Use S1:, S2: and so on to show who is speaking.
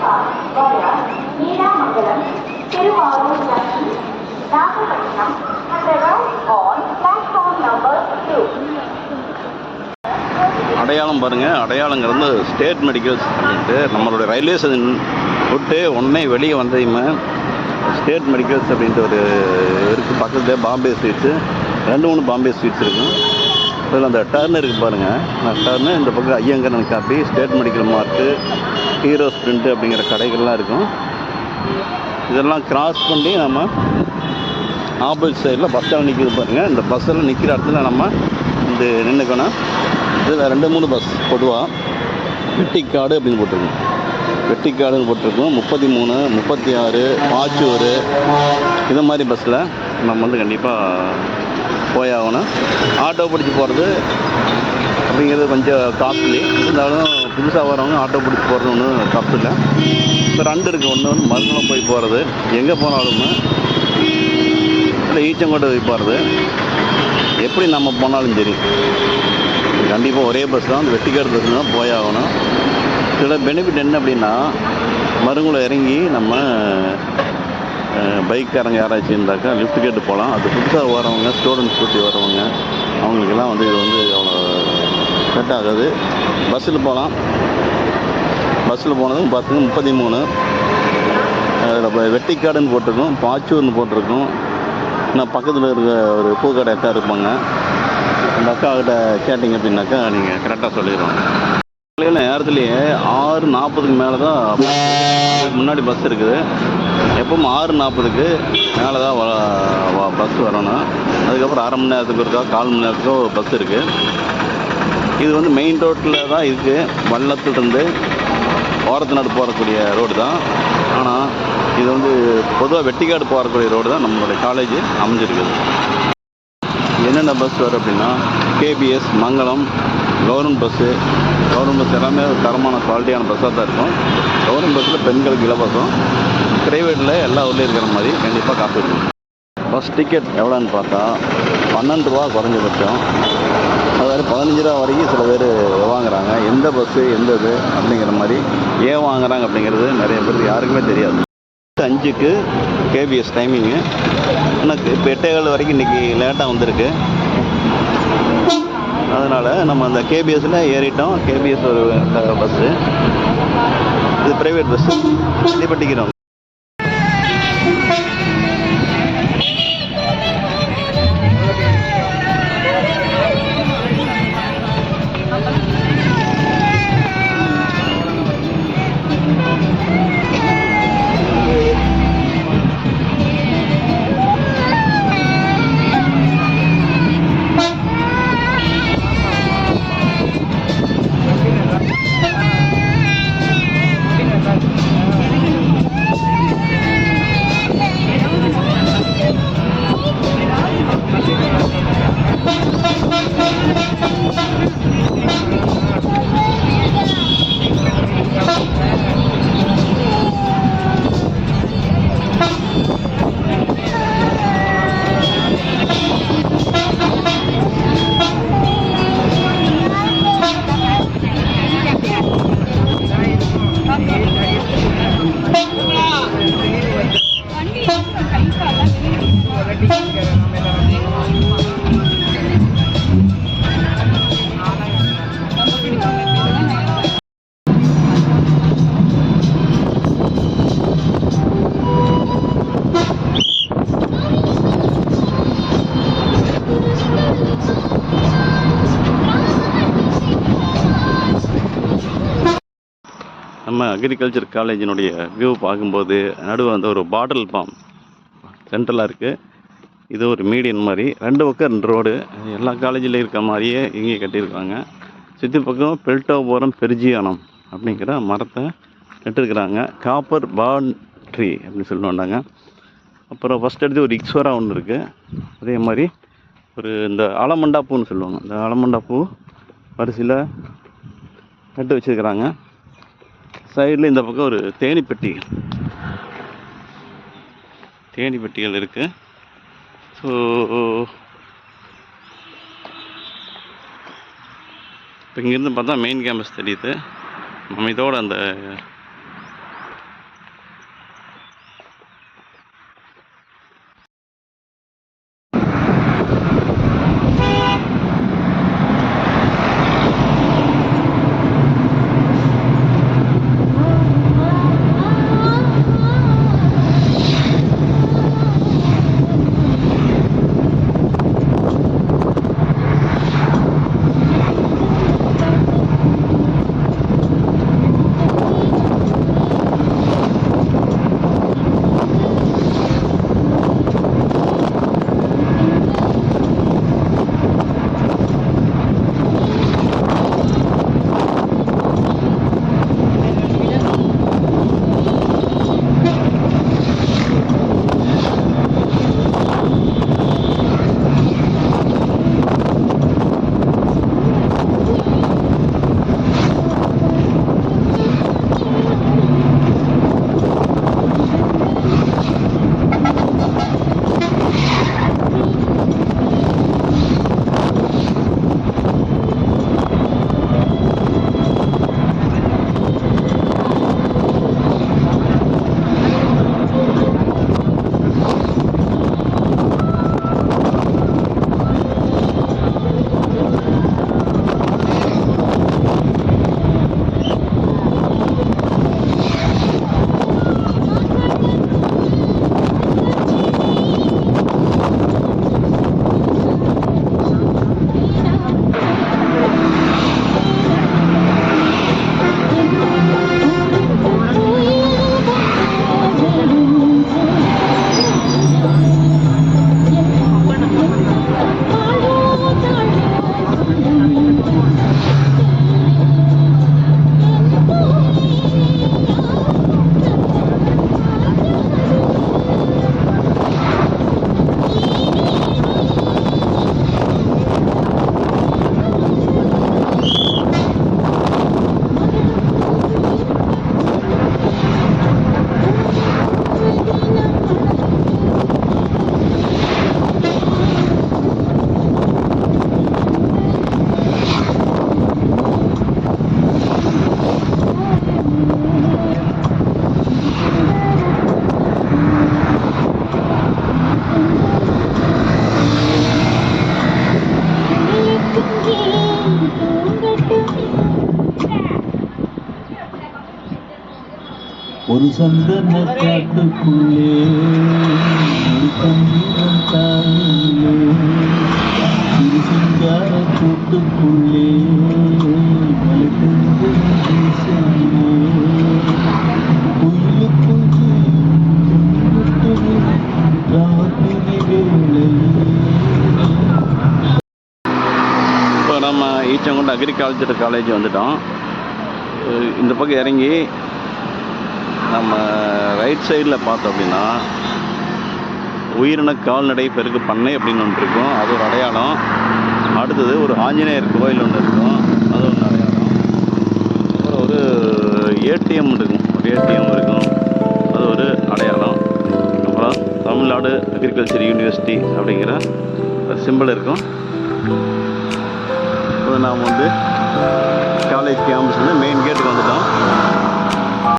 S1: via Neelamangalam, Tiruvallur Junction, Nagapattinam, and arrive on platform number 2.
S2: அடையாளம் பாருங்கள், அடையாளங்கிறது state medicals அப்படின்ட்டு நம்மளுடைய ரயில்வே ஸ்டேஷன் விட்டு உடனே வெளியே வந்ததையுமே ஸ்டேட் மெடிக்கல்ஸ் அப்படின்ட்டு ஒரு இருக்குது. பக்கத்தில் பாம்பே ஸ்வீட்ஸு 2-3 பாம்பே ஸ்வீட்ஸ் இருக்கும். அதில் அந்த டர்ன் இருக்குது பாருங்கள், அந்த டர்னு இந்த பக்கம் Iyengaran coffee, state medical mart, Hero Sprint அப்படிங்கிற கடைகள்லாம் இருக்கும். இதெல்லாம் கிராஸ் பண்ணி நம்ம ஆப்போசிட் சைடில் பஸ் ஸ்டாண்ட் நிற்கிது பாருங்கள். இந்த பஸ்ஸெல்லாம் நிற்கிற இடத்துல நம்ம இந்த நின்றுக்கணும். இதில் 2-3 பஸ் பொதுவாக வெட்டிக்காடு அப்படின்னு போட்டிருக்கோம். வெட்டிக்காடுன்னு போட்டிருக்கோம். 33, 36, பாச்சூர் இது மாதிரி பஸ்ஸில் நம்ம வந்து கண்டிப்பாக போயாகணும். ஆட்டோ பிடிச்சி போகிறது அப்படிங்கிறது கொஞ்சம் காஸ்ட்லி இருந்தாலும் புதுசாக வரவங்க ஆட்டோ பிடிச்சி போகிறது ஒன்றும் தப்பு இல்லை. இப்போ 2 இருக்குது. ஒன்று வந்து மருந்தளம் போய் போகிறது, எங்கே போனாலுமே இல்லை ஈச்சங்கோட்டை போய் போகிறது, எப்படி நம்ம போனாலும் சரி கண்டிப்பாக ஒரே பஸ் தான், அந்த வெட்டிக்காடு பஸ் தான் போயாகணும். இதில் பெனிஃபிட் என்ன அப்படின்னா, மருங்குளம் இறங்கி நம்ம பைக்காரங்க யாராச்சும் இருந்தாக்கா லிஃப்ட் கேட்டு போகலாம். அது புதுசாக வரவங்க, ஸ்டூடெண்ட்ஸ் கூட்டி வரவங்க, அவங்களுக்கெல்லாம் வந்து இது வந்து அவ்வளோ செட் ஆகாது. பஸ்ஸில் போகலாம். பஸ்ஸில் போனதும் 33 அதில் வெட்டிக்காடுன்னு போட்டிருக்கோம், பாச்சூர்னு போட்டிருக்கோம். நான் பக்கத்தில் இருக்க ஒரு பூக்கடை அக்கா இருப்பாங்க, அந்த அக்காக்கிட்ட கேட்டிங்க அப்படின்னாக்கா நீங்கள் கரெக்டாக சொல்லிடுவாங்க. காலையில் நேரத்துலேயே 6:40க்கு மேலே தான் முன்னாடி பஸ் இருக்குது. எப்பவும் 6:40க்கு மேலே தான் பஸ் வரணும். அதுக்கப்புறம் அரை மணி நேரத்துக்கு இருக்கா, 1/4 மணி நேரத்துக்கோ பஸ் இருக்குது. இது வந்து மெயின் ரோட்டில் தான் இருக்குது. வல்லத்துலேருந்து ஓரத்துநாடு போகக்கூடிய ரோடு தான். ஆனால் இது வந்து பொதுவாக வெட்டிக்காடு போகக்கூடிய ரோடு தான் நம்மளுடைய காலேஜ் அமைஞ்சிருக்குது. என்னென்ன பஸ் வரும் அப்படின்னா, கேபிஎஸ், மங்களம், கவர்மெண்ட் பஸ்ஸு. கவர்மெண்ட் பஸ் எல்லாமே ஒரு தரமான குவாலிட்டியான பஸ்ஸாக தான் இருக்கும். கவர்மெண்ட் பஸ்ஸில் பெண்களுக்கு இலவசம், ப்ரைவேட்டில் எல்லா ஊர்லேயும் இருக்கிற மாதிரி கண்டிப்பாக காசு இருக்கும். பஸ் டிக்கெட் எவ்வளோன்னு பார்த்தா 12 ரூபா குறைஞ்சபட்சம். அதாவது 15 ரூபா வரைக்கும் சில பேர் வாங்குகிறாங்க. எந்த பஸ்ஸு எந்த இது அப்படிங்கிற மாதிரி ஏன் வாங்குகிறாங்க அப்படிங்கிறது நிறைய பேருக்கு யாருக்குமே தெரியாது. 5க்கு கேபிஎஸ் டைமிங்கு. எனக்கு இப்போ 8:15 வரைக்கும் இன்றைக்கி லேட்டாக வந்திருக்கு. அதனால் நம்ம அந்த கேபிஎஸ்ஸில் ஏறிட்டோம். கேபிஎஸ் ஒரு பஸ்ஸு, இது ப்ரைவேட் பஸ்ஸு, பட்டிக்கிறோம். நம்ம அக்ரிகல்ச்சர் காலேஜினுடைய வியூ பார்க்கும்போது நடுவில் வந்து ஒரு பாட்டில் ஃபார்ம் சென்ட்ரலாக இருக்குது. இது ஒரு மீடியன் மாதிரி 2 பக்கம் 2 ரோடு. எல்லா காலேஜில் இருக்க மாதிரியே இங்கே கட்டியிருக்காங்க. சுற்றி பக்கம் பெல்டோபோரம் பெர்ஜியானம் அப்படிங்கிற மரத்தை நட்டுருக்குறாங்க. காப்பர் பான் ட்ரீ அப்படின்னு சொல்லுவாங்க. அப்புறம் ஃபஸ்ட் எடுத்து ஒரு இக்ஸ்வரா ஒன்று இருக்குது. அதே மாதிரி ஒரு இந்த ஆலமண்டா பூன்னு சொல்லுவாங்க. இந்த ஆலமண்டா பூ வரிசையில் நட்டு வச்சுருக்கிறாங்க. சைடில் இந்த பக்கம் ஒரு தேனி பெட்டிகள் இருக்குது. ஸோ இப்போ இங்கேருந்து பார்த்தா மெயின் கேம்பஸ் தெரியுது. நம்ம இதோட அந்த
S3: ஒரு சந்தன காட்டுக்குள்ளே ஒரு தந்திரம் தாயிலே சிறு சிங்கார கூட்டுக்குள்ளே மலை பெய்து வீசிலே குயிலு குஞ்சு முட்டுது ராத்திரி வேளையே.
S2: இப்போ நம்ம ஈச்சங்குண்டு அக்ரிகல்ச்சர் காலேஜ் வந்துட்டோம். இந்த பக்கம் இறங்கி நம்ம ரைட் சைடில் பார்த்தோம் அப்படின்னா உயிரின கால்நடை பெருக்கு பண்ணை அப்படின்னு ஒன்று இருக்கும், அது ஒரு அடையாளம். அடுத்தது ஒரு ஆஞ்சநேயர் கோயில் ஒன்று இருக்கும், அது ஒன்று அடையாளம். அப்புறம் ஒரு ஏடிஎம் இருக்கும், ஒரு ஏடிஎம் இருக்கும், அது ஒரு அடையாளம். அப்புறம் தமிழ்நாடு அக்ரிகல்ச்சர் யூனிவர்சிட்டி அப்படிங்கிற சிம்பிள் இருக்கும். இப்போ நாம் வந்து காலேஜ் கேம்பஸ் மெயின் கேட்டுக்கு வந்துட்டோம்.